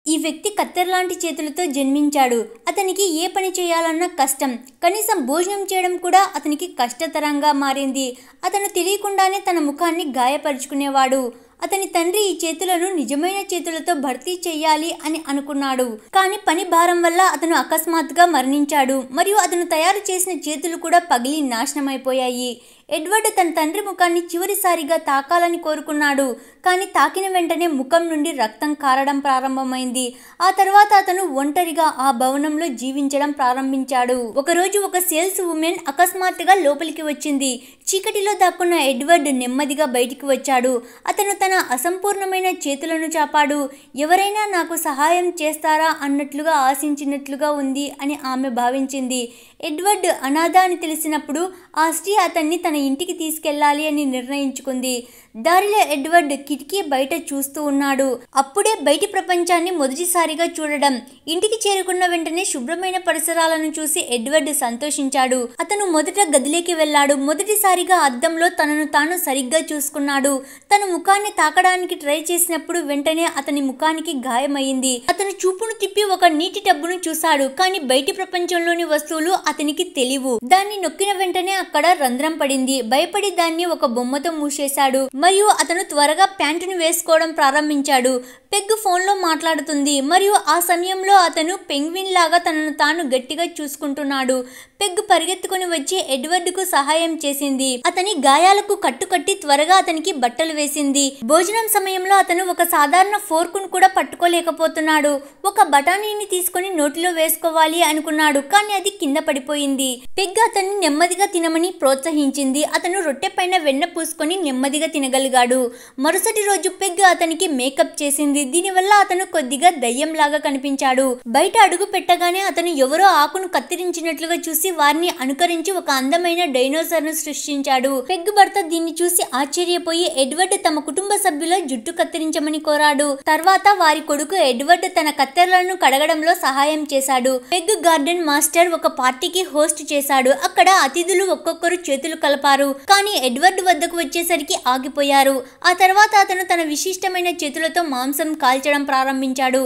ఈ వ్యక్తి కత్తెరలాంటి చేతులతో జన్మించాడు. అతనికి ఏ పని చేయాలన్నా కష్టం. కనీసం భోజనం చేయడం కూడా అతనికి కష్టతరంగా మారింది. అతను తెలియకుండానే తన ముఖాన్ని గాయపరుచుకునేవాడు. అతని తండ్రి ఈ చేతులను నిజమైన చేతులతో భర్తీ చెయ్యాలి అని అనుకున్నాడు. కానీ పని భారం వల్ల అతను అకస్మాత్తుగా మరణించాడు. మరియు అతను తయారు చేసిన చేతులు కూడా పగిలి నాశనమైపోయాయి. ఎడ్వర్డ్ తన తండ్రి ముఖాన్ని చివరిసారిగా తాకాలని కోరుకున్నాడు. కానీ తాకిన వెంటనే ముఖం నుండి రక్తం కారడం ప్రారంభమైంది. ఆ తర్వాత అతను ఒంటరిగా ఆ భవనంలో జీవించడం ప్రారంభించాడు. ఒకరోజు ఒక సేల్స్ ఉమెన్ అకస్మాత్తుగా లోపలికి వచ్చింది. చీకటిలో దాక్కున్న ఎడ్వర్డ్ నెమ్మదిగా బయటికి వచ్చాడు. అతను తన అసంపూర్ణమైన చేతులను చాపాడు. ఎవరైనా నాకు సహాయం చేస్తారా అన్నట్లుగా ఆశించినట్లుగా ఉంది అని ఆమె భావించింది. ఎడ్వర్డ్ అనాథ అని తెలిసినప్పుడు ఆ స్త్రీ అతన్ని తన ఇంటికి తీసుకెళ్లాలి అని నిర్ణయించుకుంది. దారిలో ఎడ్వర్డ్ కిటికీ బయట చూస్తూ ఉన్నాడు. అప్పుడే బయటి ప్రపంచాన్ని మొదటిసారిగా చూడడం. ఇంటికి చేరుకున్న వెంటనే శుభ్రమైన పరిసరాలను చూసి ఎడ్వర్డ్ సంతోషించాడు. అతను మొదట గదిలోకి వెళ్ళాడు. మొదటిసారిగా అద్దంలో తనను తాను సరిగ్గా చూసుకున్నాడు. తన ముఖాన్ని తాకడానికి ట్రై చేసినప్పుడు వెంటనే అతని ముఖానికి గాయమైంది. అతను చూపును తిప్పి ఒక నీటి టబ్బును చూశాడు. కానీ బయటి ప్రపంచంలోని వస్తువులు అతనికి తెలియవు. దాన్ని నొక్కిన వెంటనే అక్కడ రంధ్రం పడింది. భయపడి దాన్ని ఒక బొమ్మతో మూసేశాడు. మరియు అతను త్వరగా ప్యాంటును వేసుకోవడం ప్రారంభించాడు. పెగ్ ఫోన్లో మాట్లాడుతుంది. మరియు ఆ సమయంలో అతను పెంగ్విన్ లాగా తనను తాను గట్టిగా చూసుకుంటున్నాడు. పెగ్ పరిగెత్తుకుని వచ్చి ఎడ్వర్డ్కు సహాయం చేసింది. అతని గాయాలకు కట్టుకట్టి త్వరగా అతనికి బట్టలు వేసింది. భోజనం సమయంలో అతను ఒక సాధారణ ఫోర్కును కూడా పట్టుకోలేకపోతున్నాడు. ఒక బఠానీని తీసుకుని నోటిలో వేసుకోవాలి అనుకున్నాడు. కానీ అది కింద పడిపోయింది. పెగ్ అతన్ని నెమ్మదిగా తినమని ప్రోత్సహించింది. అతను రొట్టె పైన వెన్న పూసుకొని నెమ్మదిగా తినగలిగాడు. మరుసటి రోజు పెగ్ అతనికి మేకప్ చేసింది. దీనివల్ల అతను కొద్దిగా దయ్యంలాగా కనిపించాడు. బయట అడుగు పెట్టగానే అతను ఎవరో ఆకును కత్తిరించినట్లుగా చూసి వారిని అనుకరించి ఒక అందమైన డైనోసార్ ను సృష్టించాడు. పెగ్ భర్త దీన్ని చూసి ఆశ్చర్యపోయి ఎడ్వర్డ్ తమ కుటుంబ సభ్యుల జుట్టు కత్తిరించమని కోరాడు. తర్వాత వారి కొడుకు ఎడ్వర్డ్ తన కత్తెరలను కడగడంలో సహాయం చేశాడు. పెగ్ గార్డెన్ మాస్టర్ ఒక పార్టీకి హోస్ట్ చేశాడు. అక్కడ అతిథులు ఒక్కొక్కరు చేతులు కలపారు. కానీ ఎడ్వర్డ్ వద్దకు వచ్చేసరికి ఆగిపోయారు. ఆ తర్వాత అతను తన విశిష్టమైన చేతులతో మాంసం కాల్చడం ప్రారంభించాడు.